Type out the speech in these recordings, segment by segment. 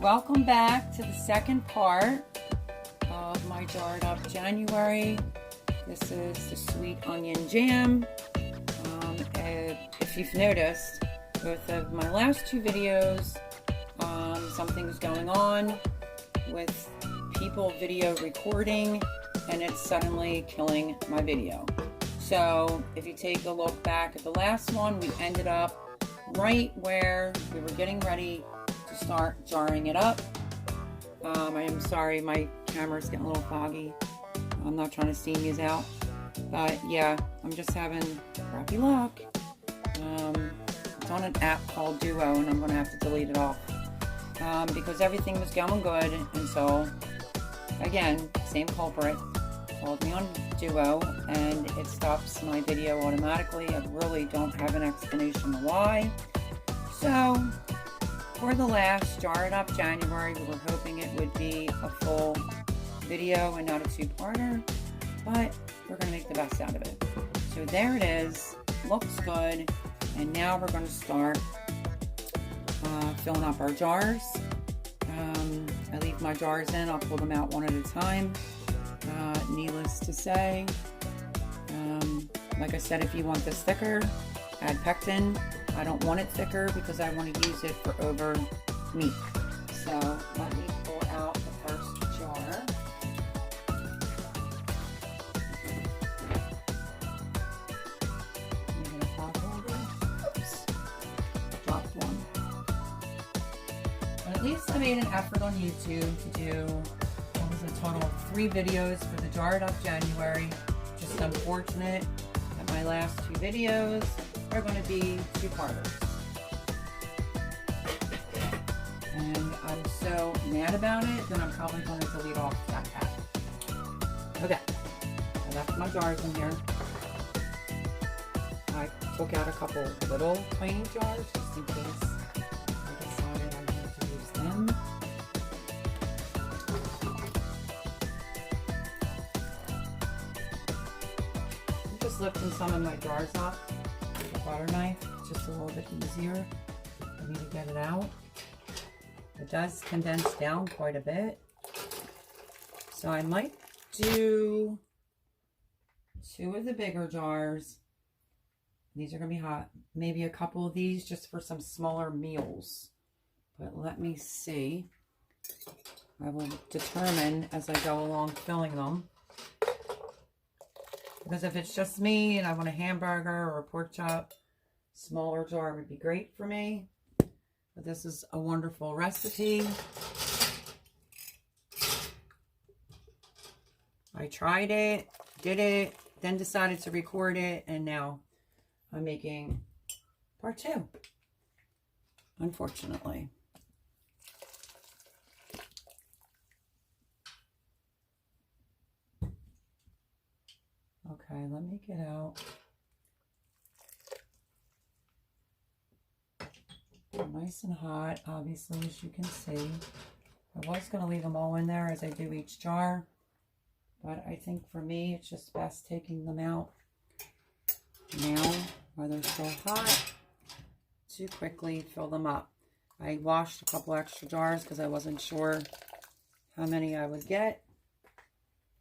Welcome back to the second part of my jarred up January. This is the sweet onion jam. If you've noticed, both of my last two videos, something's going on with people video recording, and it's suddenly killing my video. So if you take a look back at the last one, we ended up right where we were getting ready to start jarring it up. I am sorry, my camera's getting a little foggy. I'm not trying to steam these out, but yeah, I'm just having crappy luck. It's on an app called Duo, and I'm going to have to delete it off because everything was going good until, again, same culprit called me on Duo, and it stops my video automatically. I really don't have an explanation why. So for the last Jarred Up January, we were hoping it would be a full video and not a two-parter, but we're going to make the best out of it. So there it is, looks good, and now we're going to start filling up our jars. I leave my jars in, I'll pull them out one at a time. Needless to say, like I said, if you want this thicker, add pectin. I don't want it thicker because I want to use it for over meat. So let me pull out the first jar. I'm going to pop over. Oops, dropped one. But at least I made an effort on YouTube to do, what was a total of 3 videos for the Jarred Up January. Just unfortunate that my last 2 videos are going to be two-parters. And I'm so mad about it that I'm probably going to delete off that pack. Okay, I left my jars in here. I took out a couple little tiny jars just in case I decided I wanted to use them. I'm just lifting some of my jars up. Butter knife, just a little bit easier for me to get it out. It does condense down quite a bit, so I might do 2 of the bigger jars. These are going to be hot. Maybe a couple of these just for some smaller meals, but let me see. I will determine as I go along filling them, because if it's just me and I want a hamburger or a pork chop, smaller jar would be great for me. But this is a wonderful recipe. I tried it, did it, then decided to record it, and now I'm making part 2, unfortunately. Okay, let me get out. They're nice and hot, obviously, as you can see. I was going to leave them all in there as I do each jar, but I think for me, it's just best taking them out now while they're still hot to quickly fill them up. I washed a couple extra jars because I wasn't sure how many I would get.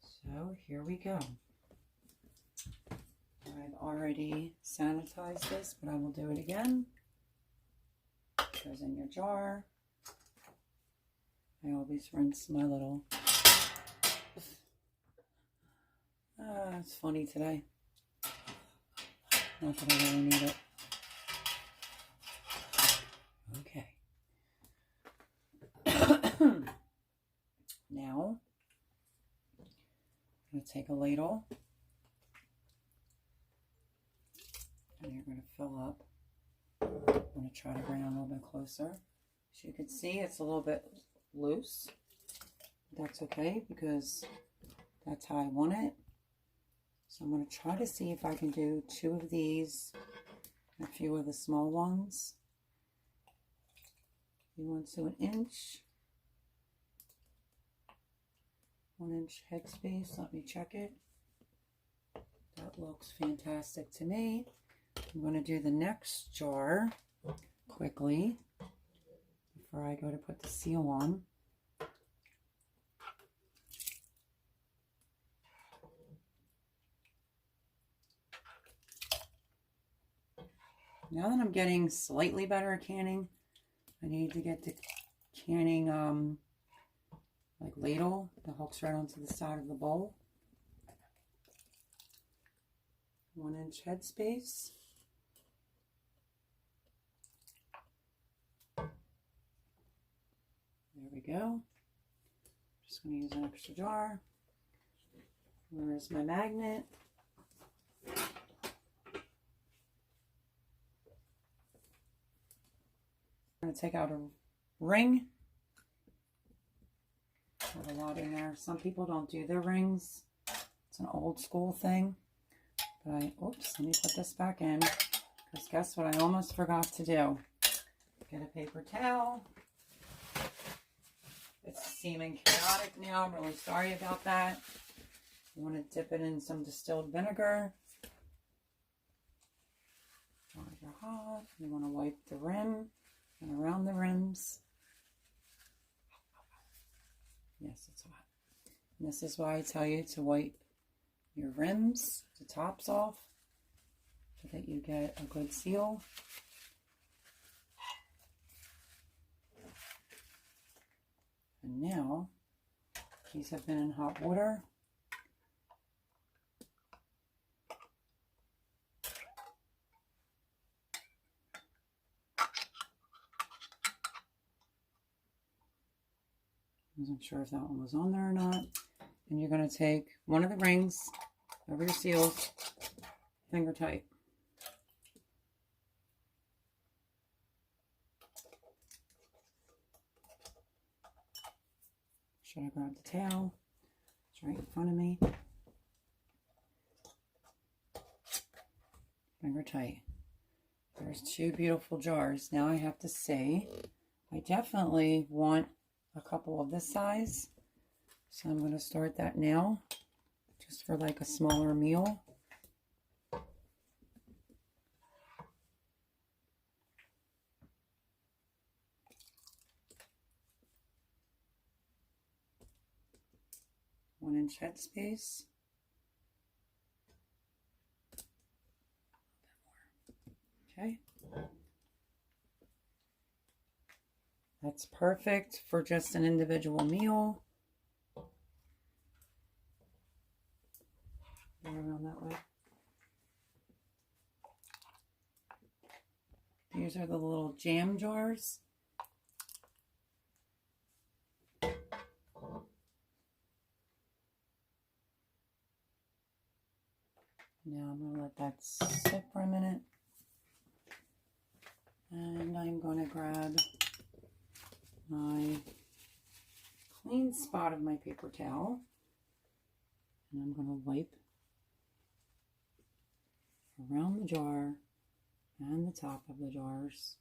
So here we go. I've already sanitized this, but I will do it again. Goes in your jar. I always rinse my little... it's funny today. Not that I really need it. Okay. Now, I'm going to take a ladle. And you're going to fill up. I'm going to try to bring it a little bit closer. As you can see, it's a little bit loose. That's okay because that's how I want it. So I'm going to try to see if I can do 2 of these and a few of the small ones. You want to 1 inch. 1 inch headspace. Let me check it. That looks fantastic to me. I'm going to do the next jar quickly. before I go to put the seal on. Now that I'm getting slightly better at canning, I need to get the canning like ladle that hooks right onto the side of the bowl. 1-inch headspace. There we go. Just going to use an extra jar. Where's my magnet? I'm going to take out a ring. Got a lot in there. Some people don't do their rings. It's an old school thing. But oops, let me put this back in. Because guess what I almost forgot to do? Get a paper towel. It's seeming chaotic now. I'm really sorry about that. You want to dip it in some distilled vinegar. While you're hot, you want to wipe the rim and around the rims. Yes, it's hot. And this is why I tell you to wipe your rims, the tops off, so that you get a good seal. And now, these have been in hot water. I wasn't sure if that one was on there or not. And you're going to take one of the rings over your seals, finger tight. Should I grab the towel? It's right in front of me. Finger tight. There's 2 beautiful jars. Now I have to say, I definitely want a couple of this size. So I'm going to start that now, just for like a smaller meal. One-inch headspace. Okay. That's perfect for just an individual meal. Go around that way. These are the little jam jars. Now I'm going to let that sit for a minute. And I'm going to grab my clean spot of my paper towel. And I'm going to wipe around the jar and the top of the jars.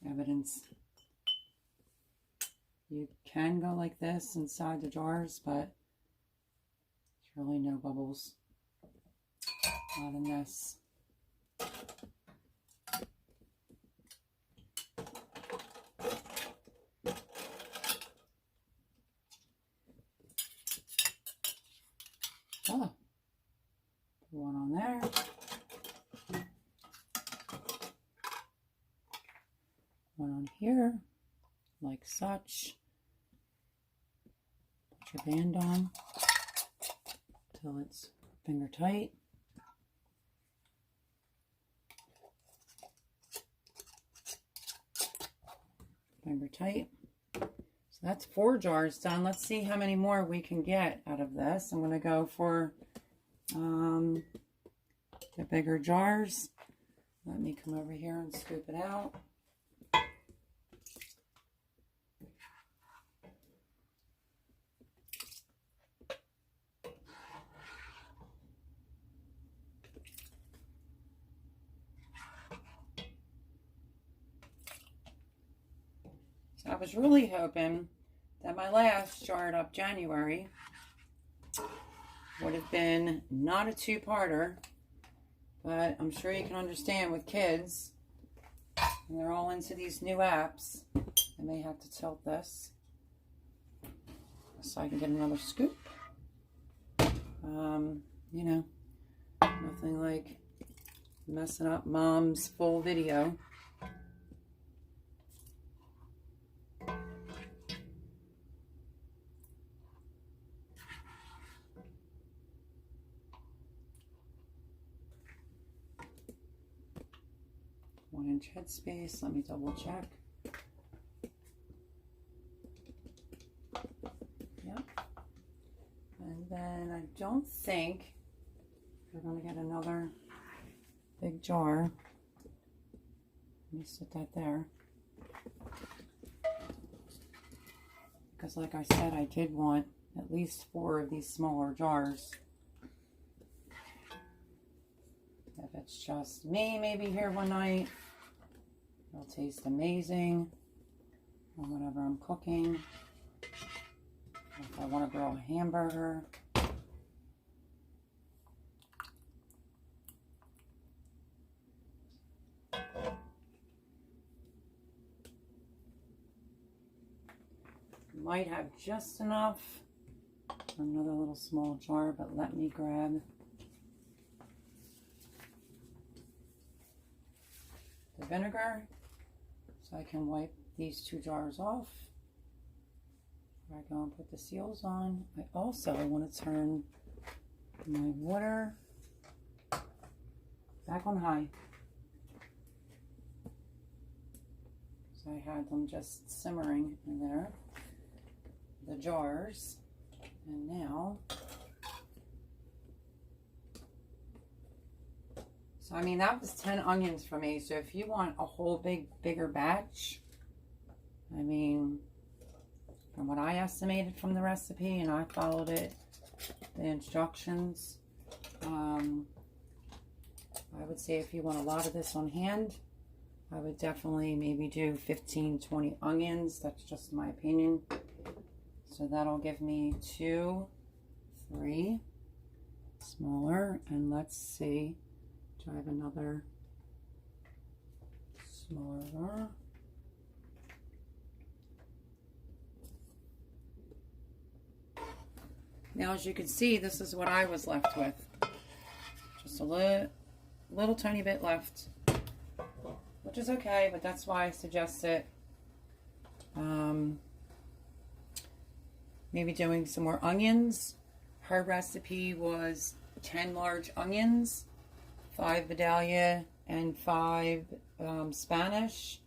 Evidence. You can go like this inside the jars, but there's really no bubbles out in this. Oh, put one on there. One on here, like such. Put your band on till it's finger tight. Finger tight. So that's 4 jars done. Let's see how many more we can get out of this. I'm going to go for the bigger jars. Let me come over here and scoop it out. So I was really hoping that my last jarred up January would have been not a 2-parter, but I'm sure you can understand with kids, And they're all into these new apps. I may have to tilt this so I can get another scoop. You know, nothing like messing up mom's full video. One-inch headspace. Let me double check. Yep. And then I don't think we're going to get another big jar. Let me sit that there. Because like I said, I did want at least 4 of these smaller jars. If it's just me maybe here one night, it'll taste amazing or whatever I'm cooking. If I want to grill a hamburger. Might have just enough for another little small jar, but let me grab the vinegar so I can wipe these 2 jars off. I go and put the seals on. I also want to turn my water back on high. So I had them just simmering in there, the jars, and now, so I mean that was 10 onions for me. So if you want a whole bigger batch, I mean, from what I estimated from the recipe, and I followed it, the instructions, I would say if you want a lot of this on hand, I would definitely maybe do 15-20 onions. That's just my opinion. So that'll give me 2, 3 smaller, and let's see, do I have another smaller? Now, as you can see, this is what I was left with. Just a little tiny bit left, which is okay, but that's why I suggest it. Maybe doing some more onions. Her recipe was 10 large onions, 5 vidalia, and 5 Spanish.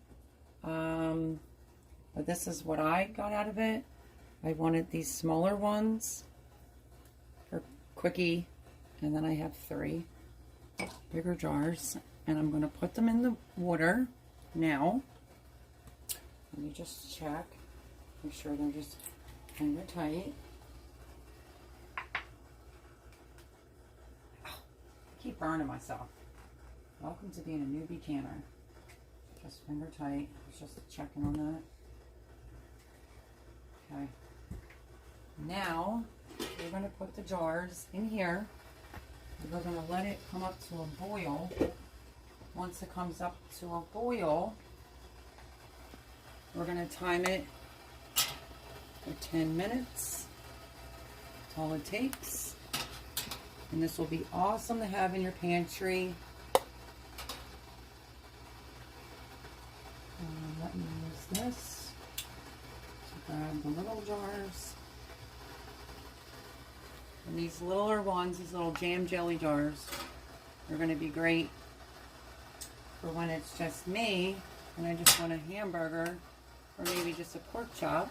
But this is what I got out of it. I wanted these smaller ones for quickie, and then I have 3 bigger jars, and I'm going to put them in the water now. Let me just check, make sure they're just finger tight. I keep burning myself. Welcome to being a newbie canner. Just finger tight. I was just checking on that. Okay. Now we're going to put the jars in here. We're going to let it come up to a boil. Once it comes up to a boil, we're going to time it for 10 minutes. That's all it takes. And this will be awesome to have in your pantry. Let me use this to grab the little jars. And these littler ones, these little jam jelly jars, are going to be great for when it's just me and I just want a hamburger or maybe just a pork chop.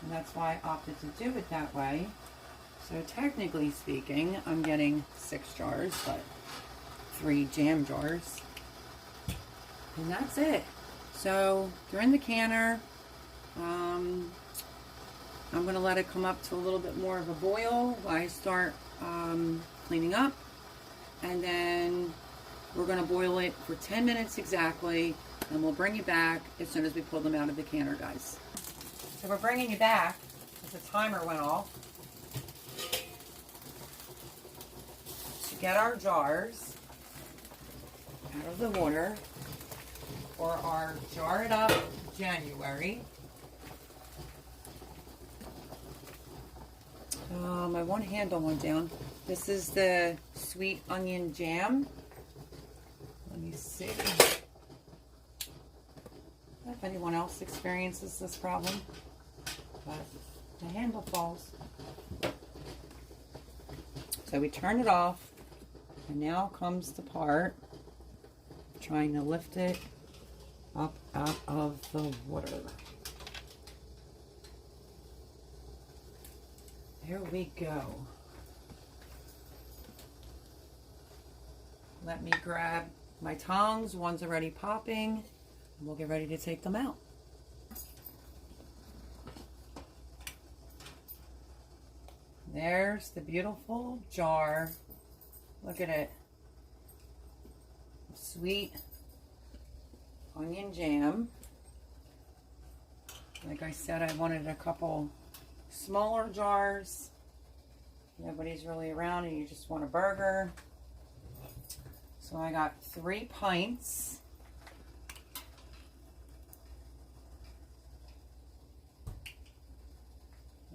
And that's why I opted to do it that way. So technically speaking, I'm getting 6 jars, but 3 jam jars. And that's it. So they're in the canner. I'm going to let it come up to a little bit more of a boil while I start cleaning up. And then we're going to boil it for 10 minutes exactly. And we'll bring you back as soon as we pull them out of the canner, guys. So we're bringing you back because the timer went off to get our jars out of the water. for our Jar It Up January. My one handle went down. This is the sweet onion jam. Let me see if anyone else experiences this problem, but the handle falls. So we turn it off, and now comes the part trying to lift it up out of the water. There we go. Let me grab my tongs. One's already popping, and we'll get ready to take them out. There's the beautiful jar. Look at it. Sweet onion jam. Like I said, I wanted a couple smaller jars. Nobody's really around and you just want a burger. So I got 3 pints.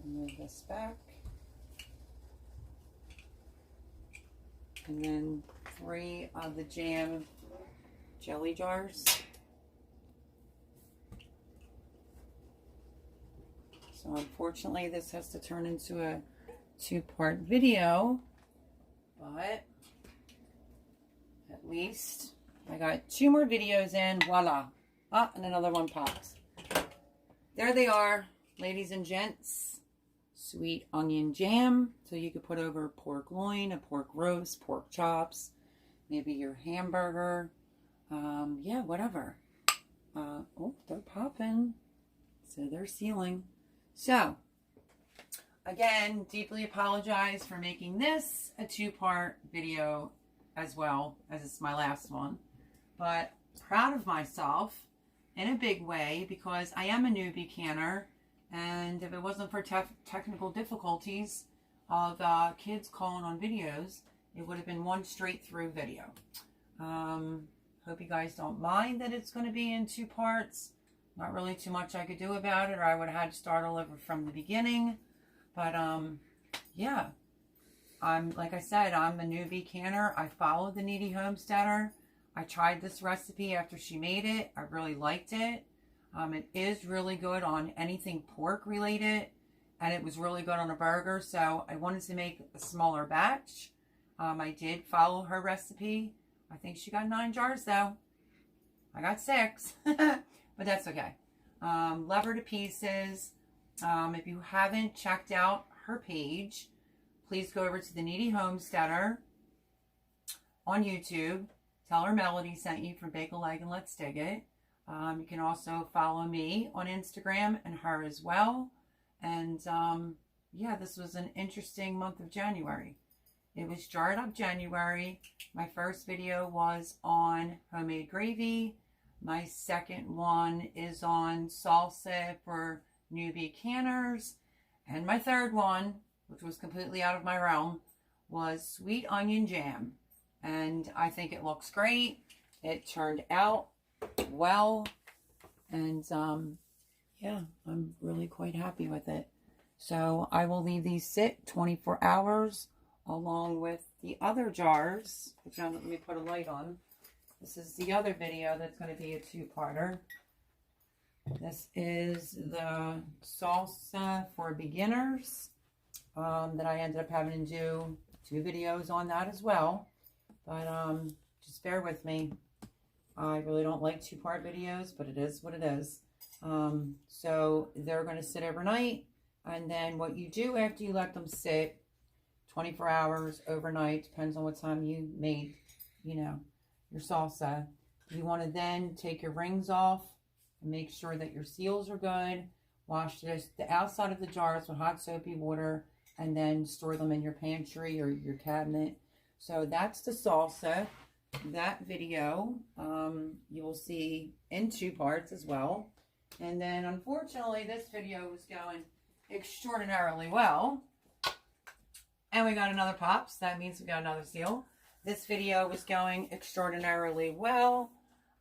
Move this back. And then 3 of the jam jelly jars. So unfortunately this has to turn into a 2-part video, but at least I got 2 more videos in. Voila. Ah, and another one pops. There they are, ladies and gents. Sweet onion jam. So you could put over pork loin, a pork roast, pork chops, maybe your hamburger. Yeah, whatever. Oh, they're popping. So they're sealing. So, again, deeply apologize for making this a 2-part video as well as it's my last one. But proud of myself in a big way because I am a newbie canner. And if it wasn't for technical difficulties of kids calling on videos, it would have been one straight through video. Hope you guys don't mind that it's going to be in 2 parts. Not really too much I could do about it, or I would have had to start all over from the beginning. But yeah, like I said, I'm a newbie canner. I followed the Needy Homesteader. I tried this recipe after she made it. I really liked it. It is really good on anything pork related, and it was really good on a burger, so I wanted to make a smaller batch. I did follow her recipe. I think she got 9 jars though. I got 6, but that's okay. Love her to pieces. If you haven't checked out her page, please go over to the Needy Homesteader on YouTube. Tell her Melody sent you from Bake a Leg and Let's Dig It. You can also follow me on Instagram and her as well. And yeah, this was an interesting month of January. It was Jar It Up January. My first video was on homemade gravy. My second one is on salsa for newbie canners. And my third one, which was completely out of my realm, was sweet onion jam. And I think it looks great. It turned out well, and yeah, I'm really quite happy with it. So I will leave these sit 24 hours along with the other jars, which let me put a light on. This is the other video that's going to be a 2-parter. This is the salsa for beginners that I ended up having to do 2 videos on that as well, but just bear with me. I really don't like 2-part videos, but it is what it is. So they're going to sit overnight. And then what you do after you let them sit 24 hours overnight, depends on what time you made, you know, your salsa. You want to then take your rings off and make sure that your seals are good. Wash the outside of the jars with hot soapy water and then store them in your pantry or your cabinet. So that's the salsa. That video you will see in 2 parts as well. And then unfortunately this video was going extraordinarily well, and we got another pops. That means we got another seal. This video was going extraordinarily well.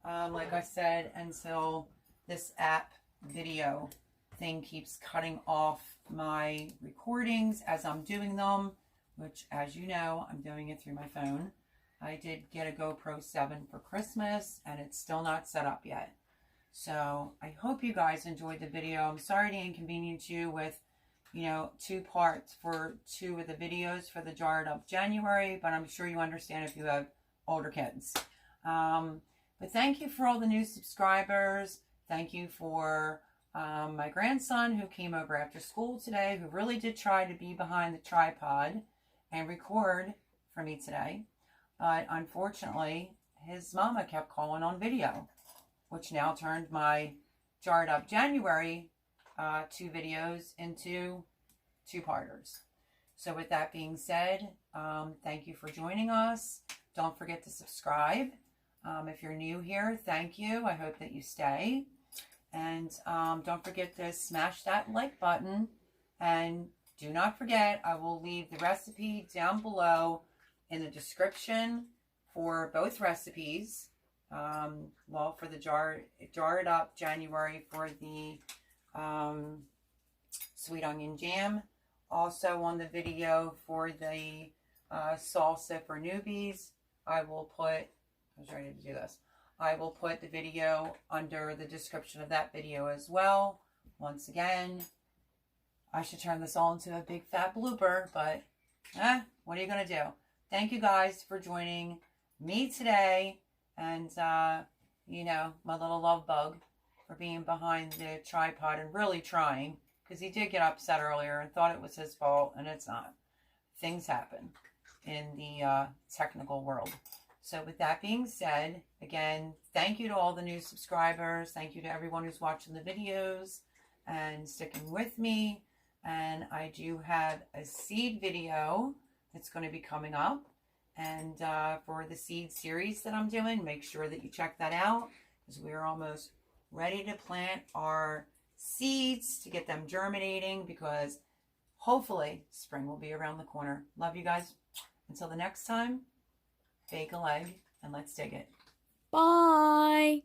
like I said, until this app video thing keeps cutting off my recordings as I'm doing them, which, as you know, I'm doing it through my phone. I did get a GoPro 7 for Christmas, and it's still not set up yet. So I hope you guys enjoyed the video. I'm sorry to inconvenience you with, you know, 2 parts for 2 of the videos for the Jarred Up January, but I'm sure you understand if you have older kids. But thank you for all the new subscribers. Thank you for my grandson who came over after school today, who really did try to be behind the tripod and record for me today. But unfortunately, his mama kept calling on video, which now turned my Jarred Up January 2 videos into 2-parters. So with that being said, thank you for joining us. Don't forget to subscribe. If you're new here, thank you. I hope that you stay. And don't forget to smash that like button. And do not forget, I will leave the recipe down below in the description for both recipes. Well, for the Jarred Up January for the sweet onion jam. Also on the video for the salsa for newbies, I will put, I was ready to do this. I will put the video under the description of that video as well. Once again, I should turn this all into a big fat blooper, but what are you going to do? Thank you guys for joining me today. And, you know, my little love bug for being behind the tripod and really trying, because he did get upset earlier and thought it was his fault, and it's not. Things happen in the technical world. So with that being said, again, thank you to all the new subscribers. Thank you to everyone who's watching the videos and sticking with me. And I do have a seed video that's going to be coming up. And for the seed series that I'm doing, make sure that you check that out, because we're almost ready to plant our seeds to get them germinating, because hopefully spring will be around the corner. Love you guys. Until the next time, bake a leg and let's dig it. Bye.